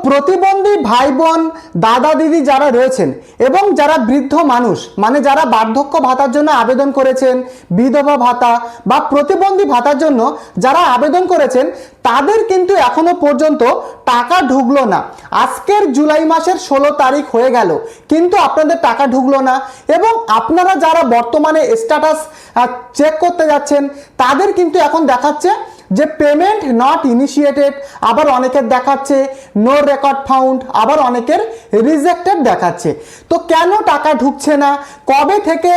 প্রতিবন্ধী ভাই বোন দাদা দিদি যারা রয়েছেন এবং যারা বৃদ্ধ মানুষ মানে যারা বার্ধক্য ভাতার জন্য আবেদন করেছেন, বিধবা ভাতা বা প্রতিবন্ধী ভাতার জন্য যারা আবেদন করেছেন তাদের কিন্তু এখনো পর্যন্ত টাকা ঢুকলো না। আজকের জুলাই মাসের 16 তারিখ হয়ে গেল কিন্তু আপনাদের টাকা ঢুকলো না। এবং আপনারা যারা বর্তমানে স্ট্যাটাস চেক করতে যাচ্ছেন তাদের কিন্তু এখন দেখাচ্ছে যে পেমেন্ট নট ইনিশিয়েটেড, আবার অনেকের দেখাচ্ছে নো রেকর্ড ফাউন্ড, আবার অনেকের রিজেক্টেড দেখাচ্ছে। তো কেন টাকা ঢুকছে না, কবে থেকে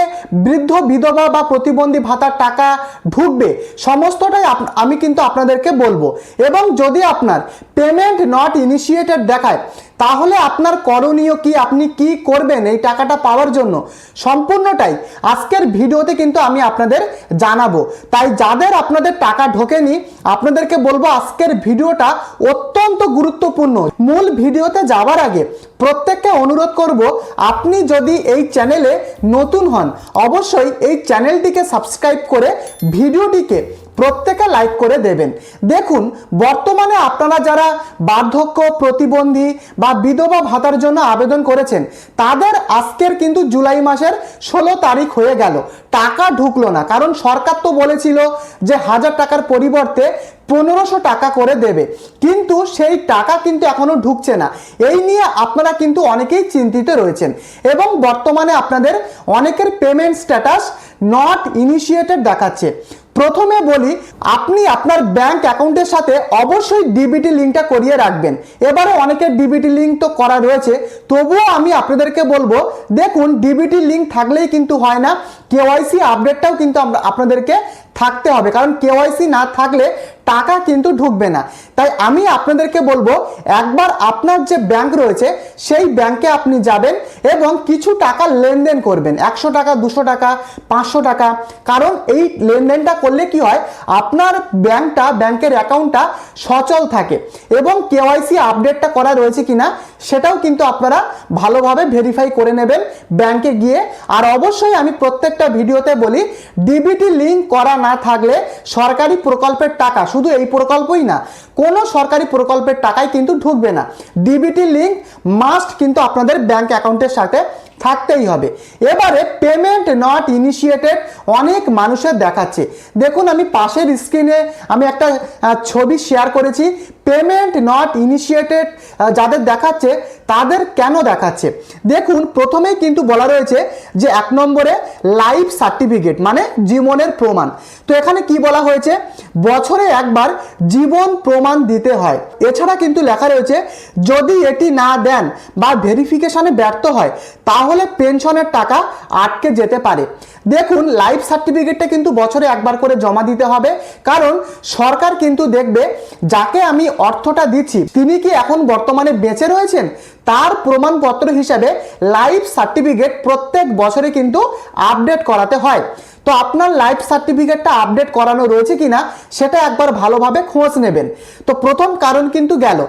বৃদ্ধ বিধবা বা প্রতিবন্ধী ভাতার টাকা ঢুকবে সমস্তটাই আমি কিন্তু আপনাদেরকে বলবো। এবং যদি আপনার পেমেন্ট নট ইনিশিয়েটেড দেখায় তাহলে আপনার করণীয় কি, আপনি কি করবেন এই টাকাটা পাওয়ার জন্য, সম্পূর্ণটাই আজকের ভিডিওতে কিন্তু আমি আপনাদের জানাবো। তাই যাদের আপনাদের টাকা ঢোকেনি আপনাদেরকে বলবো আজকের ভিডিওটা অত্যন্ত গুরুত্বপূর্ণ। মূল ভিডিওতে যাওয়ার আগে প্রত্যেককে অনুরোধ করব, আপনি যদি এই চ্যানেলে নতুন হন অবশ্যই এই চ্যানেলটিকে সাবস্ক্রাইব করে ভিডিওটিকে প্রত্যেকে লাইক করে দেবেন। দেখুন বর্তমানে আপনারা যারা বার্ধক্য, প্রতিবন্ধী বা বিধবা ভাতার জন্য আবেদন করেছেন তাদের আজকের কিন্তু জুলাই মাসের 16 তারিখ হয়ে গেল, টাকা ঢুকলো না। কারণ সরকার তো বলেছিল যে 1000 টাকার পরিবর্তে 1500 টাকা করে দেবে, কিন্তু সেই টাকা কিন্তু এখনো ঢুকছে না। এই নিয়ে আপনারা কিন্তু অনেকেই চিন্তিত রয়েছেন এবং বর্তমানে আপনাদের অনেকের পেমেন্ট স্ট্যাটাস নট ইনিশিয়েটেড দেখাচ্ছে। প্রথমে বলি, আপনি আপনার ব্যাংক অ্যাকাউন্টের সাথে অবশ্যই ডিবিটি লিঙ্কটা করিয়ে রাখবেন। এবারে অনেকের ডিবিটি লিঙ্ক তো করা রয়েছে, তবুও আমি আপনাদেরকে বলবো দেখুন ডিবিটি লিঙ্ক থাকলেই কিন্তু হয় না, কেওয়াইসি আপডেটটাও কিন্তু আপনাদেরকে থাকতে হবে, কারণ কেওয়াইসি না থাকলে টাকা কিন্তু ঢুকবে না। তাই আমি আপনাদেরকে বলবো একবার আপনার যে ব্যাংক রয়েছে সেই ব্যাংকে আপনি যাবেন এবং কিছু টাকা লেনদেন করবেন, 100 টাকা, 200 টাকা, 500 টাকা। কারণ এই লেনদেনটা করলে কি হয়, আপনার ব্যাংকের অ্যাকাউন্টটা সচল থাকে এবং কেওয়াইসি আপডেটটা করা রয়েছে কিনা সেটাও কিন্তু আপনারা ভালোভাবে ভেরিফাই করে নেবেন ব্যাংকে গিয়ে। আর অবশ্যই আমি প্রত্যেকটা ভিডিওতে বলি ডিবিটি লিঙ্ক করা না থাকলে সরকারি প্রকল্পের টাকা, শুধু এই প্রকল্পই না কোনো সরকারি প্রকল্পের টাকাই কিন্তু ঢুকবে না। ডিবিটি লিঙ্ক মাস্ট কিন্তু আপনাদের ব্যাংক অ্যাকাউন্টের সাথে থাকতেই হবে। এবারে পেমেন্ট নট ইনিশিয়েটেড অনেক মানুষের দেখাচ্ছে। দেখুন আমি পাশের স্ক্রিনে আমি একটা ছবি শেয়ার করেছি, পেমেন্ট নট ইনিশিয়েটেড যাদের দেখাচ্ছে তাদের কেন দেখাচ্ছে। দেখুন প্রথমেই কিন্তু বলা রয়েছে যে 1 নম্বরে লাইফ সার্টিফিকেট মানে জীবনের প্রমাণ। তো এখানে কি বলা হয়েছে, বছরে একবার জীবন প্রমাণ দিতে হয়। এছাড়া কিন্তু লেখা রয়েছে যদি এটি না দেন বা ভেরিফিকেশনে ব্যর্থ হয় তাহলে পেনশনের টাকা আটকে যেতে পারে। দেখুন লাইফ সার্টিফিকেটটা কিন্তু বছরে একবার করে জমা দিতে হবে, কারণ সরকার কিন্তু দেখবে যাকে আমি অর্থটা দিচ্ছি তিনি কি এখন বর্তমানে বেঁচে রয়েছেন, তার প্রমাণপত্র হিসাবে লাইফ সার্টিফিকেট প্রত্যেক বছরে কিন্তু আপডেট করাতে হয়। তো আপনার লাইফ সার্টিফিকেটটা আপডেট করানো রয়েছে কিনা সেটা একবার ভালোভাবে খোঁজ নেবেন। তো প্রথম কারণ কিন্তু গেল।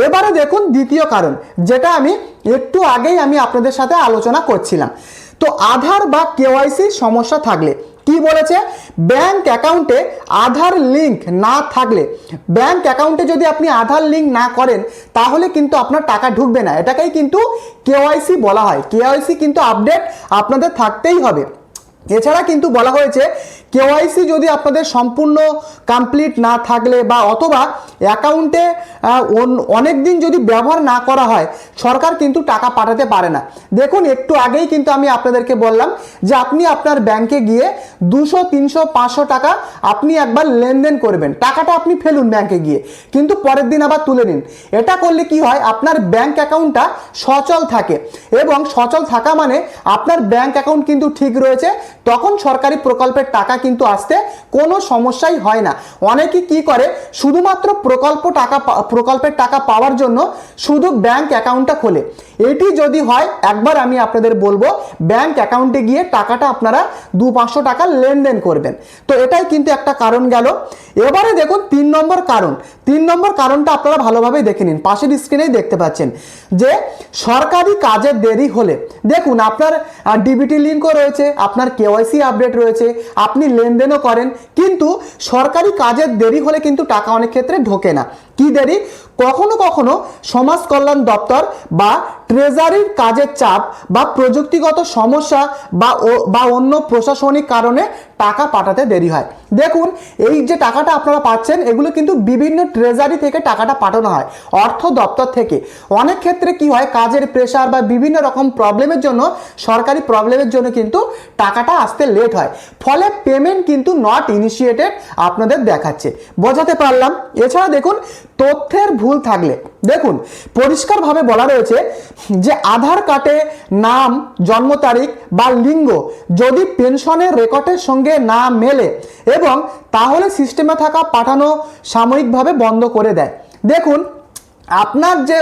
এবারে দেখুন দ্বিতীয় কারণ, যেটা আমি একটু আগেই আপনাদের সাথে আলোচনা করছিলাম। তো আধার বা কেওয়াইসি সমস্যা থাকলে কি বলেছে, ব্যাংক অ্যাকাউন্টে আধার লিঙ্ক না থাকলে, ব্যাংক অ্যাকাউন্টে যদি আপনি আধার লিঙ্ক না করেন তাহলে কিন্তু আপনার টাকা ঢুকবে না। এটাকেই কিন্তু কেওয়াইসি বলা হয়। কেওয়াইসি কিন্তু আপডেট আপনাদের থাকতেই হবে। এছাড়া কিন্তু বলা হয়েছে কেওয়াইসি যদি আপনাদের সম্পূর্ণ কমপ্লিট না থাকলে বা অথবা অ্যাকাউন্টে অনেক দিন যদি ব্যবহার না করা হয় সরকার কিন্তু টাকা পাঠাতে পারে না। দেখুন একটু আগেই কিন্তু আমি আপনাদেরকে বললাম যে আপনি আপনার ব্যাংকে গিয়ে 200, 300, 500 টাকা আপনি একবার লেনদেন করবেন, টাকাটা আপনি ফেলুন ব্যাংকে গিয়ে, কিন্তু পরের দিন আবার তুলে নিন। এটা করলে কি হয়, আপনার ব্যাংক অ্যাকাউন্টটা সচল থাকে এবং সচল থাকা মানে আপনার ব্যাংক অ্যাকাউন্ট কিন্তু ঠিক রয়েছে, তখন সরকারি প্রকল্পের টাকা কিন্তু আসতে কোনো সমস্যাই হয় না। অনেকে কি করে শুধুমাত্র প্রকল্পের টাকা পাওয়ার জন্য শুধু ব্যাংক অ্যাকাউন্টটা খোলে। এটি যদি হয় একবার আমি আপনাদের বলবো ব্যাংক অ্যাকাউন্টে গিয়ে টাকাটা আপনারা 200-500 টাকা লেনদেন করবেন। তো এটাই কিন্তু একটা কারণ গেল। এবারে দেখুন 3 নম্বর কারণ। 3 নম্বর কারণটা আপনারা ভালোভাবে দেখে নিন, পাশের স্ক্রিনেই দেখতে পাচ্ছেন যে সরকারি কাজের দেরি হলে, দেখুন আপনার ডিবিটি লিঙ্কও রয়েছে, আপনার কেওয়াইসি আপডেট রয়েছে, আপনি লেনদেনও করেন, কিন্তু সরকারি কাজের দেরি হলে কিন্তু টাকা অনেক ক্ষেত্রে ঢোকে না। কি দেরি? কখনো কখনো সমাজ কল্যাণ দপ্তর বা ট্রেজারির কাজের চাপ বা প্রযুক্তিগত সমস্যা বা অন্য প্রশাসনিক কারণে টাকা পাঠাতে দেরি হয়। দেখুন, এই যে টাকাটা আপনারা পাচ্ছেন, এগুলো কিন্তু বিভিন্ন ট্রেজারি থেকে টাকাটা পাঠানো হয়, অর্থ দপ্তর থেকে। অনেক ক্ষেত্রে কি হয়, কাজের প্রেশার বা বিভিন্ন রকম প্রবলেমের জন্য, সরকারি প্রবলেমের জন্য কিন্তু টাকাটা আসতে লেট হয়, ফলে পেমেন্ট কিন্তু নট ইনিশিয়েটেড আপনাদের দেখাচ্ছে। বোঝাতে পারলাম? এছাড়া দেখুন, তথ্যের ভুল থাকলে, দেখুন পরিষ্কারভাবে বলা রয়েছে যে আধার কার্ডে নাম, জন্ম তারিখ বা লিঙ্গ যদি পেনশনের রেকর্ডের সঙ্গে না মেলে এবং তাহলে সিস্টেমে থাকা পাঠানো সাময়িকভাবে বন্ধ করে দেয়। দেখুন, আপনার যে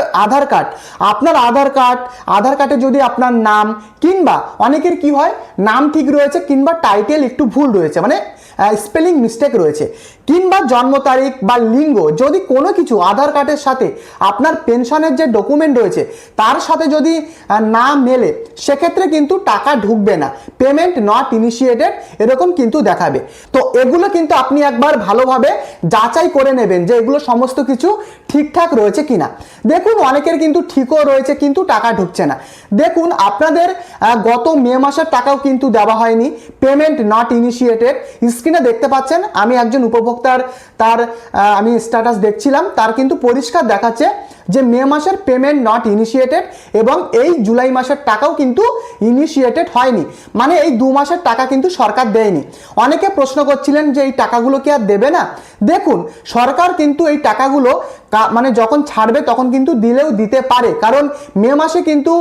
আধার কার্ডে যদি আপনার নাম, কিংবা অনেকের কি হয়, নাম ঠিক রয়েছে কিন্তু টাইটেল একটু ভুল রয়েছে, মানে স্পেলিং মিস্টেক রয়েছে, কিংবা জন্ম তারিখ বা লিঙ্গ যদি কোনো কিছু আধার কার্ডের সাথে আপনার পেনশনের যে ডকুমেন্ট রয়েছে তার সাথে যদি না মেলে, সেক্ষেত্রে কিন্তু টাকা ঢুকবে না, পেমেন্ট নট ইনিশিয়েটেড এরকম কিন্তু দেখাবে। তো এগুলো কিন্তু আপনি একবার ভালোভাবে যাচাই করে নেবেন যে এগুলো সমস্ত কিছু ঠিকঠাক রয়েছে কিনা। দেখুন, অনেকের কিন্তু ঠিকও রয়েছে কিন্তু টাকা ঢুকছে না। দেখুন, আপনাদের গত মে মাসের টাকাও কিন্তু দেওয়া হয়নি, পেমেন্ট নট ইনিশিয়েটেড। স্ক্রিনে দেখতে পাচ্ছেন, আমি একজন উপভোক্তার আমি স্ট্যাটাস দেখছিলাম, তার কিন্তু পরিষ্কার দেখাচ্ছে যে মে মাসের পেমেন্ট নট ইনিশিয়েটেড এবং এই জুলাই মাসের টাকাও কিন্তু ইনিশিয়েটেড হয়নি, মানে এই 2 মাসের টাকা কিন্তু সরকার দেয়নি। অনেকে প্রশ্ন করছিলেন যে এই টাকাগুলো কি আর দেবে না। দেখুন, সরকার কিন্তু এই টাকাগুলো মানে যখন ছাড়বে তখন কিন্তু দিলেও দিতে পারে, কারণ মে মাসে কিন্তু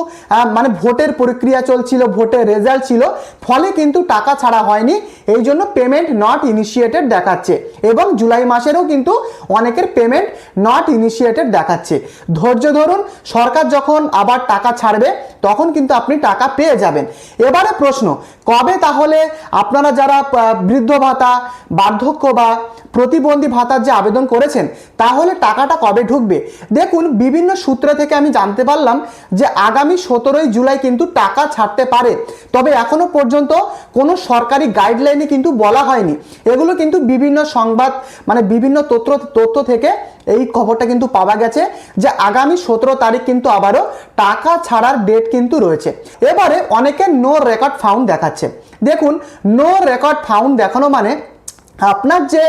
মানে ভোটের প্রক্রিয়া চলছিল, ভোটের রেজাল্ট ছিল, ফলে কিন্তু টাকা ছাড়া হয়নি, এই জন্য পেমেন্ট নট ইনিশিয়েটেড দেখাচ্ছে। এবং জুলাই মাসেরও কিন্তু অনেকের পেমেন্ট নট ইনিশিয়েটেড দেখাচ্ছে। ধৈর্য ধরুন, সরকার যখন আবার টাকা ছাড়বে তখন কিন্তু আপনি টাকা পেয়ে যাবেন। এবারে প্রশ্ন, কবে তাহলে আপনারা যারা বৃদ্ধ ভাতা, বার্ধক্য বা প্রতিবন্ধী ভাতার যে আবেদন করেছেন, তাহলে টাকাটা কবে ঢুকবে? দেখুন, বিভিন্ন সূত্র থেকে আমি জানতে পারলাম যে আগামী 17ই জুলাই কিন্তু টাকা ছাড়তে পারে, তবে এখনো পর্যন্ত কোনো সরকারি গাইডলাইনে কিন্তু বলা হয়নি। এগুলো কিন্তু বিভিন্ন সংবাদ, মানে বিভিন্ন তথ্য থেকে এই খবরটা কিন্তু পাওয়া গেছে যে আগামী 17 তারিখ কিন্তু আবারও টাকা ছাড়ার ডেট কিন্তু রয়েছে। এবারে অনেকে নো রেকর্ড ফাউন্ড দেখাচ্ছে। দেখুন, নো রেকর্ড ফাউন্ড দেখানো মানে আপনার যে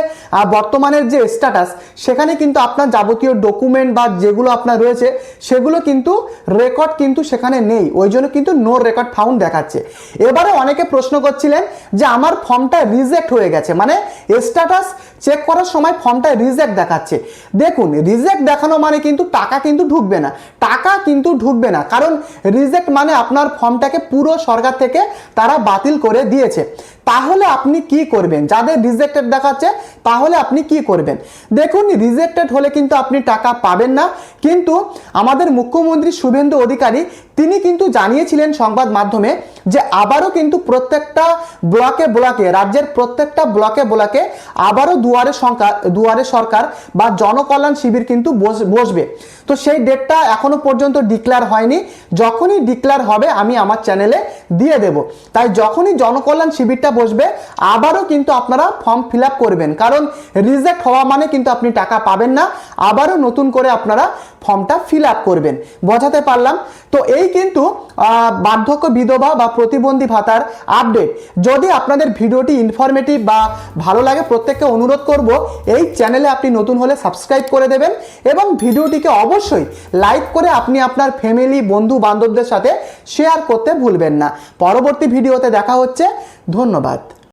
বর্তমানের যে স্ট্যাটাস, সেখানে কিন্তু আপনার যাবতীয় ডকুমেন্ট বা যেগুলো আপনার রয়েছে সেগুলো কিন্তু রেকর্ড কিন্তু সেখানে নেই, ওই জন্য কিন্তু নো রেকর্ড ফাউন্ড দেখাচ্ছে। এবারে অনেকে প্রশ্ন করছিলেন যে আমার ফর্মটা রিজেক্ট হয়ে গেছে, মানে স্ট্যাটাস চেক করার সময় ফর্মটা রিজেক্ট দেখাচ্ছে। দেখুন, রিজেক্ট দেখানো মানে কিন্তু টাকা কিন্তু ঢুকবে না, কারণ রিজেক্ট মানে আপনার ফর্মটাকে পুরো সরকার থেকে তারা বাতিল করে দিয়েছে। তাহলে আপনি কি করবেন? যাদের রিজেক্টেড দেখাচ্ছে তাহলে আপনি কি করবেন? দেখুন, রিজেক্টেড হলে কিন্তু আপনি টাকা পাবেন না, কিন্তু আমাদের মুখ্যমন্ত্রী শুভেন্দু অধিকারী তিনি কিন্তু জানিয়েছিলেন সংবাদ মাধ্যমে যে আবারও কিন্তু প্রত্যেকটা ব্লকে রাজ্যের প্রত্যেকটা ব্লকে আবারও দুয়ারে সরকার বা জনকল্যাণ শিবির কিন্তু বসবে। তো সেই ডেটটা এখনো পর্যন্ত ডিক্লেয়ার হয়নি, যখনই ডিক্লেয়ার হবে আমি আমার চ্যানেলে দিয়ে দেব। তাই যখনই জনকল্যাণ শিবিরটা বসবে আবারও কিন্তু আপনারা ফর্ম ফিল আপ করবেন, কারণ রিজেক্ট হওয়া মানে কিন্তু আপনি টাকা পাবেন না, আবারও নতুন করে আপনারা ফর্মটা ফিল আপ করবেন। বোঝাতে পারলাম? তো এই কিন্তু বার্ধক্য, বিধবা বা প্রতিবন্ধী ভাতার আপডেট। যদি আপনাদের ভিডিওটি ইনফরমেটিভ বা ভালো লাগে, প্রত্যেককে অনুরোধ করব এই চ্যানেলে আপনি নতুন হলে সাবস্ক্রাইব করে দেবেন এবং ভিডিওটিকে অবশ্যই লাইক করে আপনি আপনার ফ্যামিলি, বন্ধু বান্ধবদের সাথে শেয়ার করতে ভুলবেন না। পরবর্তী ভিডিওতে দেখা হচ্ছে। ধন্যবাদ।